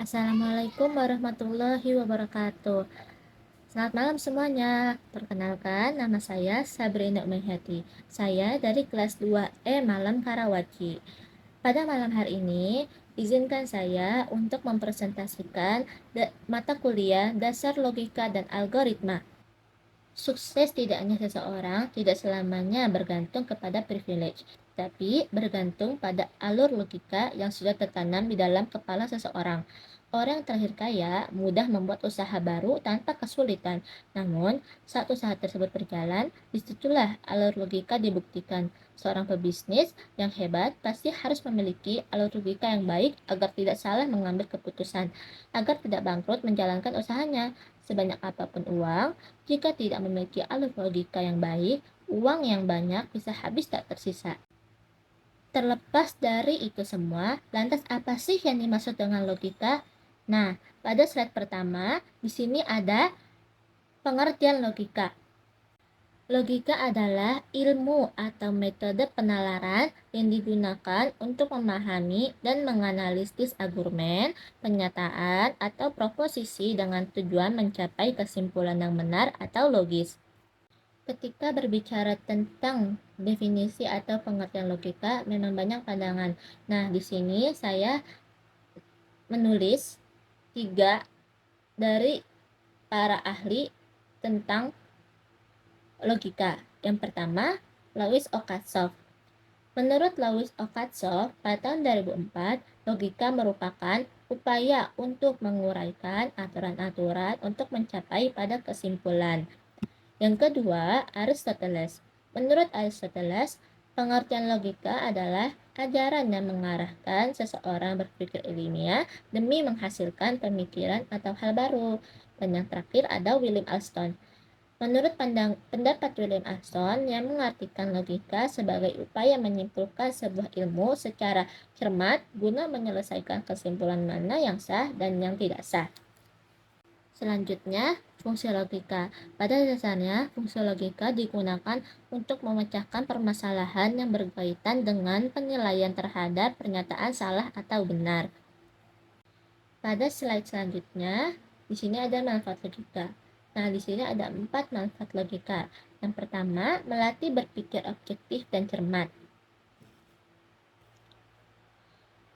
Assalamualaikum warahmatullahi wabarakatuh. Selamat malam semuanya. Perkenalkan, nama saya Sabrina Umayhati. Saya dari kelas 2E Malam Karawaci. Pada malam hari ini, izinkan saya untuk mempresentasikan mata kuliah Dasar Logika dan Algoritma. Sukses tidak hanya seseorang tidak selamanya bergantung kepada privilege, tapi bergantung pada alur logika yang sudah tertanam di dalam kepala seseorang. Orang yang terlahir kaya mudah membuat usaha baru tanpa kesulitan. Namun, saat usaha tersebut berjalan, disitulah alur logika dibuktikan. Seorang pebisnis yang hebat pasti harus memiliki alur logika yang baik agar tidak salah mengambil keputusan, agar tidak bangkrut menjalankan usahanya. Sebanyak apapun uang, jika tidak memiliki alur logika yang baik, uang yang banyak bisa habis tak tersisa. Terlepas dari itu semua, lantas apa sih yang dimaksud dengan logika? Nah, pada slide pertama, di sini ada pengertian logika. Logika adalah ilmu atau metode penalaran yang digunakan untuk memahami dan menganalisis argumen, pernyataan, atau proposisi dengan tujuan mencapai kesimpulan yang benar atau logis. Ketika berbicara tentang definisi atau pengertian logika, memang banyak pandangan. Nah, di sini saya menulis 3 dari para ahli tentang logika. Yang pertama, Louis Ocasow. Menurut Louis Ocasow, pada tahun 2004, logika merupakan upaya untuk menguraikan aturan-aturan untuk mencapai pada kesimpulan. Yang kedua, Aristoteles. Menurut Aristoteles, pengertian logika adalah ajaran yang mengarahkan seseorang berpikir ilmiah demi menghasilkan pemikiran atau hal baru. Dan yang terakhir ada William Alston. Menurut pendapat William Alston yang mengartikan logika sebagai upaya menyimpulkan sebuah ilmu secara cermat guna menyelesaikan kesimpulan mana yang sah dan yang tidak sah. Selanjutnya, fungsi logika. Pada dasarnya, fungsi logika digunakan untuk memecahkan permasalahan yang berkaitan dengan penilaian terhadap pernyataan salah atau benar. Pada slide selanjutnya, di sini ada manfaat logika. Nah, di sini ada 4 manfaat logika. Yang pertama, melatih berpikir objektif dan cermat.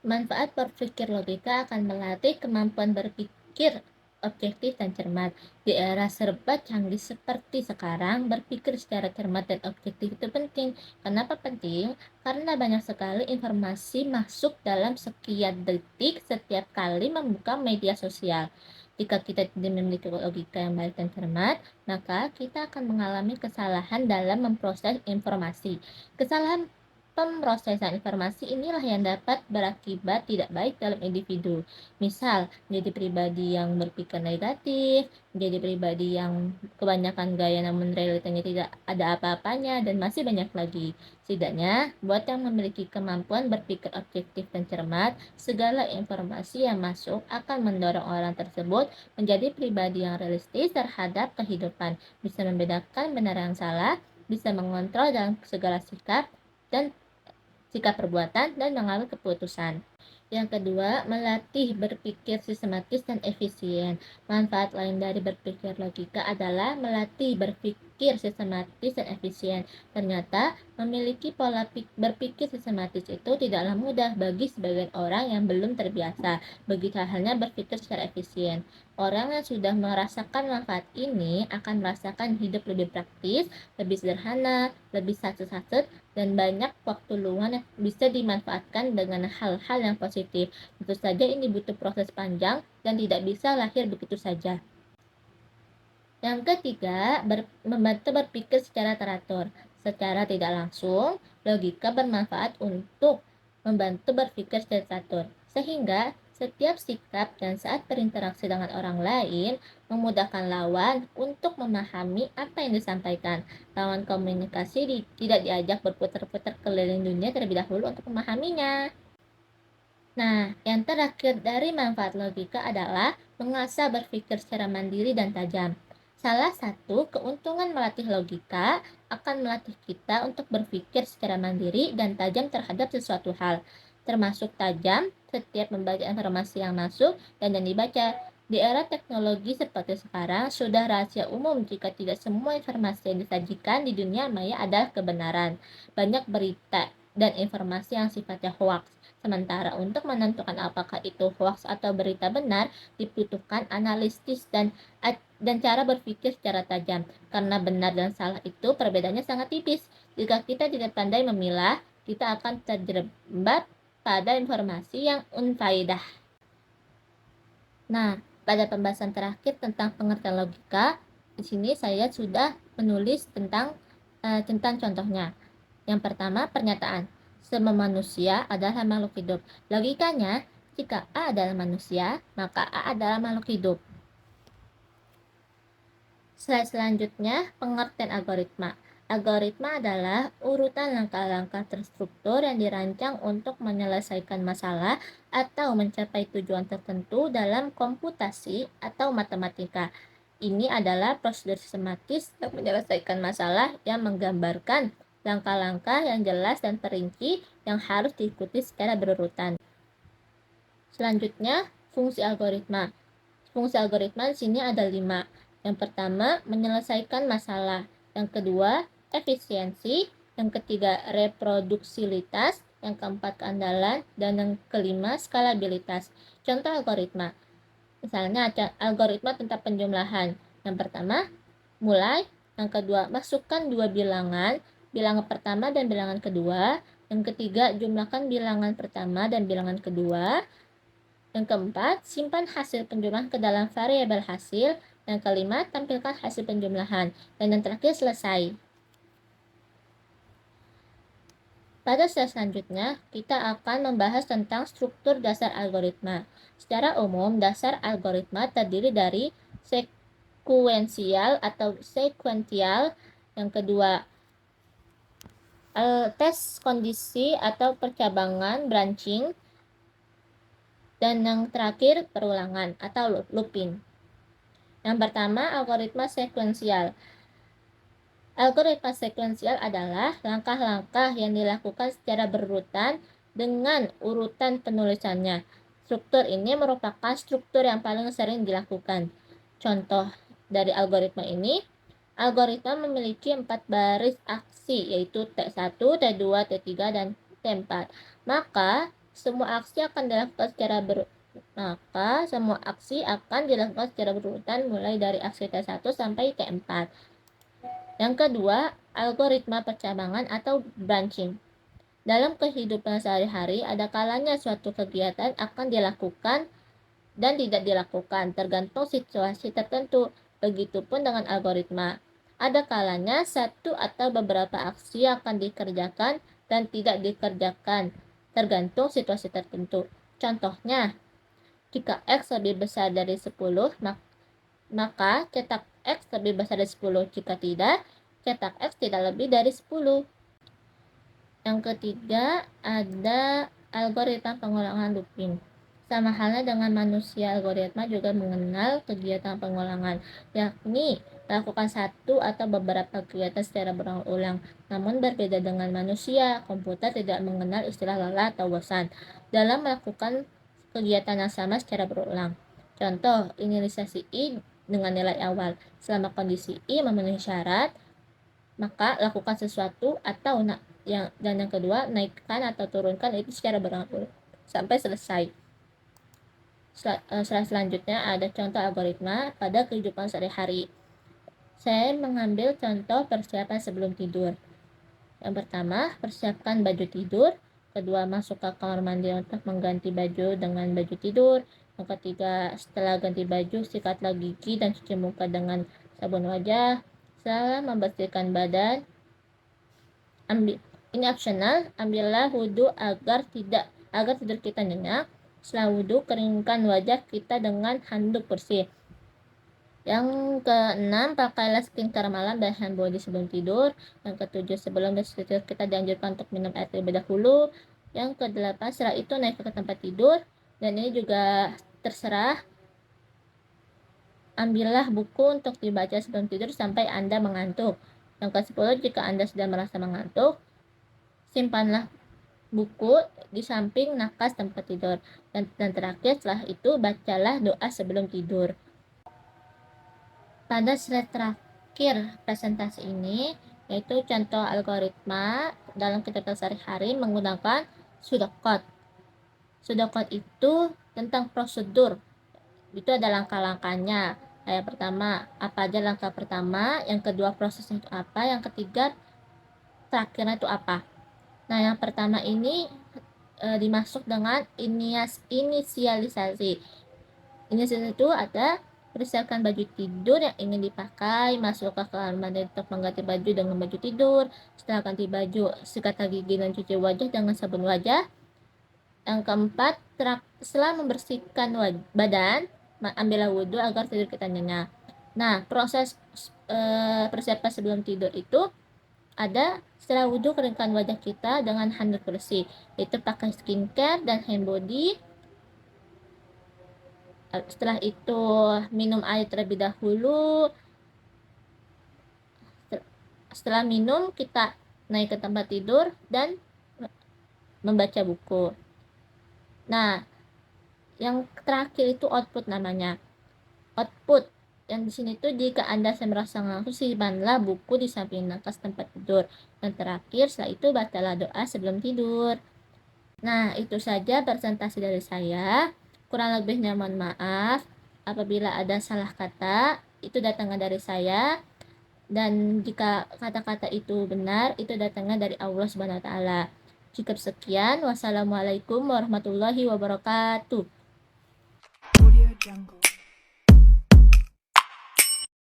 Manfaat berpikir logika akan melatih kemampuan berpikir objektif dan cermat. Di era serba canggih seperti sekarang, berpikir secara cermat dan objektif itu penting. Kenapa penting? Karena banyak sekali informasi masuk dalam sekian detik setiap kali membuka media sosial. Jika kita tidak memiliki logika yang baik dan cermat, maka kita akan mengalami kesalahan dalam memproses informasi. Kesalahan pemrosesan informasi inilah yang dapat berakibat tidak baik dalam individu. Misal, menjadi pribadi yang berpikir negatif, menjadi pribadi yang kebanyakan gaya namun realitanya tidak ada apa-apanya, dan masih banyak lagi. Setidaknya, buat yang memiliki kemampuan berpikir objektif dan cermat, segala informasi yang masuk akan mendorong orang tersebut menjadi pribadi yang realistis terhadap kehidupan, bisa membedakan benar yang salah, bisa mengontrol dalam segala sikap dan perbuatan dan mengambil keputusan. Yang kedua, melatih berpikir sistematis dan efisien. Manfaat lain dari berpikir logika adalah melatih berpikir sistematis dan efisien. Ternyata, memiliki pola berpikir sistematis itu tidaklah mudah bagi sebagian orang yang belum terbiasa. Begitu halnya berpikir secara efisien. Orang yang sudah merasakan manfaat ini akan merasakan hidup lebih praktis, lebih sederhana, lebih satset-satset, dan banyak waktu luang yang bisa dimanfaatkan dengan hal-hal yang positif. Tentu saja ini butuh proses panjang dan tidak bisa lahir begitu saja. Yang ketiga, membantu berpikir secara teratur. Secara tidak langsung, logika bermanfaat untuk membantu berpikir secara teratur, sehingga setiap sikap dan saat berinteraksi dengan orang lain memudahkan lawan untuk memahami apa yang disampaikan. Lawan komunikasi tidak diajak berputar-putar keliling dunia terlebih dahulu untuk memahaminya. Nah, yang terakhir dari manfaat logika adalah mengasah berpikir secara mandiri dan tajam. Salah satu keuntungan melatih logika akan melatih kita untuk berpikir secara mandiri dan tajam terhadap sesuatu hal, termasuk tajam setiap membaca informasi yang masuk dan yang dibaca. Di era teknologi seperti sekarang, sudah rahasia umum jika tidak semua informasi yang disajikan di dunia maya adalah kebenaran. Banyak berita dan informasi yang sifatnya hoax. Sementara untuk menentukan apakah itu hoax atau berita benar, dibutuhkan analisis dan cara berpikir secara tajam. Karena benar dan salah itu perbedaannya sangat tipis. Jika kita tidak pandai memilah, kita akan terjebak pada informasi yang unfaedah. Nah, pada pembahasan terakhir tentang pengertian logika, di sini saya sudah menulis tentang contohnya. Yang pertama, pernyataan. Semua manusia adalah makhluk hidup. Logikanya, jika A adalah manusia, maka A adalah makhluk hidup. Slide selanjutnya, pengertian algoritma. Algoritma adalah urutan langkah-langkah terstruktur yang dirancang untuk menyelesaikan masalah atau mencapai tujuan tertentu dalam komputasi atau matematika. Ini adalah prosedur sistematis untuk menyelesaikan masalah yang menggambarkan langkah-langkah yang jelas dan perinci yang harus diikuti secara berurutan. Selanjutnya, fungsi algoritma. Fungsi algoritma di sini ada 5. Yang pertama, menyelesaikan masalah. Yang kedua, efisiensi. Yang ketiga, reproduksibilitas. Yang keempat, keandalan. Dan yang kelima, skalabilitas. Contoh algoritma. Misalnya, algoritma tentang penjumlahan. Yang pertama, mulai. Yang kedua, masukkan 2 bilangan. Bilangan pertama dan bilangan kedua. Yang ketiga, jumlahkan bilangan pertama dan bilangan kedua. Yang keempat, simpan hasil penjumlahan ke dalam variabel hasil. Yang kelima, tampilkan hasil penjumlahan. Dan yang terakhir, selesai. Pada slide selanjutnya, kita akan membahas tentang struktur dasar algoritma. Secara umum, dasar algoritma terdiri dari sekuensial atau sekuential. Yang kedua, tes kondisi atau percabangan, branching. Dan yang terakhir, perulangan atau looping. Yang pertama, algoritma sekuensial. Algoritma sekuensial adalah langkah-langkah yang dilakukan secara berurutan dengan urutan penulisannya. Struktur ini merupakan struktur yang paling sering dilakukan. Contoh dari algoritma ini, algoritma memiliki 4 baris aksi, yaitu T1, T2, T3, dan T4. Maka, semua aksi akan dilakukan secara berurutan mulai dari aksi T1 sampai T4. Yang kedua, algoritma percabangan atau branching. Dalam kehidupan sehari-hari, ada kalanya suatu kegiatan akan dilakukan dan tidak dilakukan, tergantung situasi tertentu. Begitupun dengan algoritma. Ada kalanya satu atau beberapa aksi akan dikerjakan dan tidak dikerjakan, tergantung situasi tertentu. Contohnya, jika X lebih besar dari 10, maka cetak X lebih besar dari 10. Jika tidak, cetak X tidak lebih dari 10. Yang ketiga, ada algoritma pengulangan looping. Sama halnya dengan manusia, algoritma juga mengenal kegiatan pengulangan, yakni melakukan satu atau beberapa kegiatan secara berulang-ulang. Namun berbeda dengan manusia, komputer tidak mengenal istilah lelah atau bosan dalam melakukan kegiatan yang sama secara berulang. Contoh, inisialisasi I dengan nilai awal. Selama kondisi I memenuhi syarat, maka lakukan sesuatu atau dan yang kedua, naikkan atau turunkan itu secara berulang-ulang sampai selesai. Selanjutnya ada contoh algoritma pada kehidupan sehari-hari. Saya mengambil contoh persiapan sebelum tidur. Yang pertama, persiapkan baju tidur. Kedua, masuk ke kamar mandi untuk mengganti baju dengan baju tidur. Yang ketiga, setelah ganti baju, sikatlah gigi dan cuci muka dengan sabun wajah. Setelah membersihkan badan, ini optional, ambillah wudhu agar tidur kita nyenyak. Setelah wudhu, keringkan wajah kita dengan handuk bersih. Yang keenam, pakailah skincare malam dan hand body sebelum tidur. Yang ketujuh, sebelum tidur kita dianjurkan untuk minum air terlebih dahulu. Yang kedelapan, setelah itu naik ke tempat tidur. Dan ini juga terserah. Ambillah buku untuk dibaca sebelum tidur sampai Anda mengantuk. Yang ke-10, jika Anda sudah merasa mengantuk, simpanlah buku di samping nakas tempat tidur. Dan terakhir setelah itu bacalah doa sebelum tidur. Pada slide terakhir presentasi ini yaitu contoh algoritma dalam kehidupan sehari-hari menggunakan pseudocode. Pseudocode itu tentang prosedur. Itu ada langkah-langkahnya. Yang pertama, apa aja langkah pertama, yang kedua prosesnya itu apa, yang ketiga terakhirnya itu apa. Nah, yang pertama ini dimasuk dengan inisialisasi. Inisialisasi itu ada persiapkan baju tidur yang ingin dipakai, masuk ke kamar mandi untuk mengganti baju dengan baju tidur. Setelah ganti baju, sikat gigi dan cuci wajah dengan sabun wajah. Yang keempat, setelah membersihkan badan, ambillah wudhu agar tidur kita nyenyak. Nah, proses persiapan sebelum tidur itu ada setelah wudhu keringkan wajah kita dengan handuk bersih. Itu pakai skincare dan hand body. Setelah itu minum air terlebih dahulu. Setelah minum kita naik ke tempat tidur dan membaca buku. Nah, yang terakhir itu output namanya. Output yang di sini tuh jika Anda merasa ngantuk, simpanlah buku di samping nakas tempat tidur. Dan terakhir setelah itu bacalah doa sebelum tidur. Nah, itu saja presentasi dari saya. Kurang lebihnya mohon maaf. Apabila ada salah kata, itu datangnya dari saya. Dan jika kata-kata itu benar, itu datangnya dari Allah Subhanahu wa taala. Cukup sekian. Wassalamualaikum warahmatullahi wabarakatuh. Audio Jungle.